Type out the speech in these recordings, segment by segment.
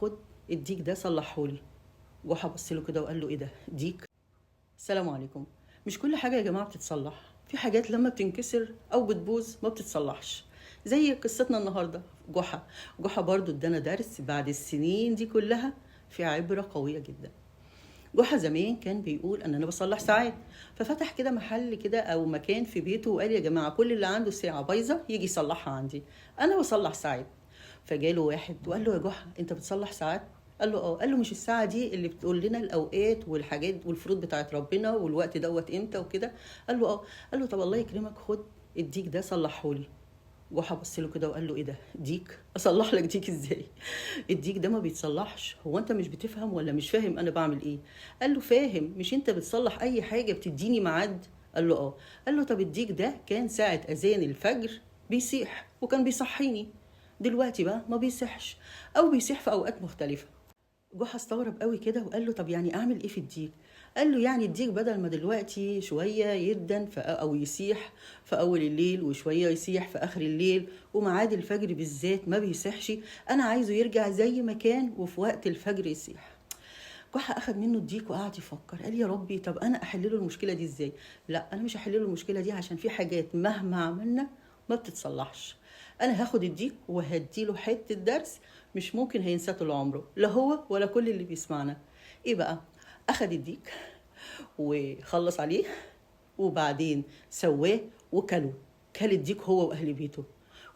خد الديك ده صلحهولي. جحا بص له كده وقال له ايه ده ديك؟ السلام عليكم. مش كل حاجه يا جماعه بتتصلح، في حاجات لما بتنكسر او بتبوظ ما بتتصلحش. زي قصتنا النهارده جحا برضو ادانا درس بعد السنين دي كلها، في عبره قويه جدا. جحا زمان كان بيقول ان انا بصلح ساعات، ففتح كده محل كده او مكان في بيته وقال يا جماعه كل اللي عنده ساعه بايظه يجي يصلحها عندي، انا بصلح ساعات. فجاله واحد وقال له يا جحا انت بتصلح ساعات؟ قال له اه. قال له مش الساعه دي اللي بتقول لنا الاوقات والحاجات والفروض بتاعت ربنا والوقت دوت امتى وكده؟ قال له اه. قال له طب الله يكرمك خد الديك ده صلحهولي. جحا بص له كده وقال له ايه ده ديك؟ اصلح لك ديك ازاي؟ الديك ده ما بيتصلحش، هو انت مش بتفهم ولا مش فاهم انا بعمل ايه؟ قال له فاهم، مش انت بتصلح اي حاجه بتديني ميعاد؟ قال له اه. قال له طب الديك ده كان ساعه اذان الفجر بيصيح وكان بيصحيني، دلوقتي بقى ما بيصحش او بيصيح في اوقات مختلفه. جحا استغرب قوي كده وقال له طب يعني اعمل ايه في الديك؟ قال له يعني الديك بدل ما دلوقتي شويه يدن او يسيح في اول الليل وشويه يسيح في اخر الليل وميعاد الفجر بالذات ما بيسيحش، انا عايزه يرجع زي ما كان وفي وقت الفجر يسيح. جحا اخد منه الديك وقعد يفكر، قال يا ربي طب انا احل له المشكله دي ازاي؟ لا انا مش هحل له المشكله دي، عشان في حاجات مهما عملنا ما بتتصلحش. انا هاخد الديك وهديله حته درس مش ممكن هينساه طول عمره، لا هو ولا كل اللي بيسمعنا. ايه بقى؟ اخد الديك وخلص عليه وبعدين سواه وكله. كل الديك هو واهل بيته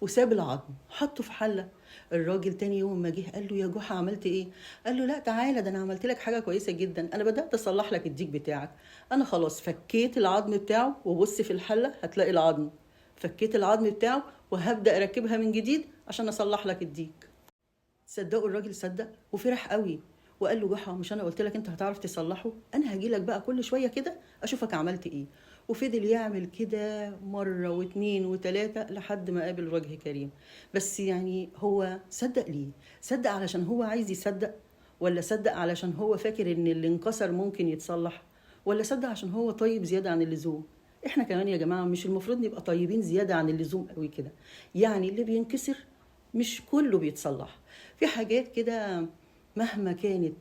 وساب العظم حطه في حله. الراجل تاني يوم ما جه قال له يا جحا عملت ايه؟ قال له لا تعالى، ده انا عملت لك حاجه كويسه جدا، انا بدات اصلح لك الديك بتاعك. انا خلاص فكيت العظم بتاعه، وبص في الحله هتلاقي العظم، فكيت العظم بتاعه وهبدا اركبها من جديد عشان اصلح لك الديك. صدقوا الراجل صدق وفرح قوي وقال له جحا مش انا قلت لك انت هتعرف تصلحه؟ انا هجي لك بقى كل شويه كده اشوفك عملت ايه. وفضل يعمل كده مره واتنين وتلاته لحد ما قابل وجه كريم. بس يعني هو صدق ليه؟ صدق علشان هو عايز يصدق، ولا صدق علشان هو فاكر ان اللي انكسر ممكن يتصلح، ولا صدق عشان هو طيب زياده عن اللزوم؟ احنا كمان يا جماعه مش المفروض نبقى طيبين زياده عن اللزوم قوي كده؟ يعني اللي بينكسر مش كله بيتصلح، في حاجات كده مهما كانت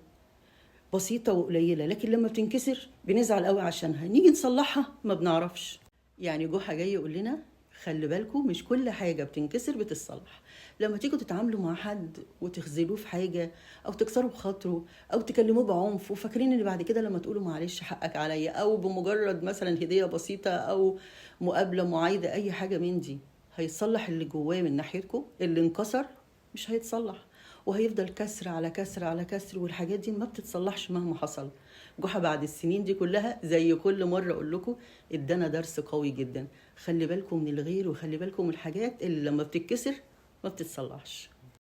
بسيطة وقليلة لكن لما بتنكسر بنزعل قوي عشانها، نيجي نصلحها ما بنعرفش. يعني جحا جاي يقول لنا خلي بالكم مش كل حاجة بتنكسر بتتصلح. لما تيجوا تتعاملوا مع حد وتخذلوه في حاجة أو تكسروا بخاطره أو تكلموه بعنف وفاكرين إن بعد كده لما تقولوا معلش حقك عليا أو بمجرد مثلا هدية بسيطة أو مقابلة معايدة أي حاجة من دي هيتصلح اللي جواه من ناحيتكم، اللي انكسر مش هيتصلح وهيفضل كسر على كسر على كسر، والحاجات دي ما بتتصلحش مهما حصل. جحا بعد السنين دي كلها زي كل مرة اقول لكم ادانا درس قوي جدا، خلي بالكم من الغير وخلي بالكم من الحاجات اللي لما بتتكسر ما بتتصلحش.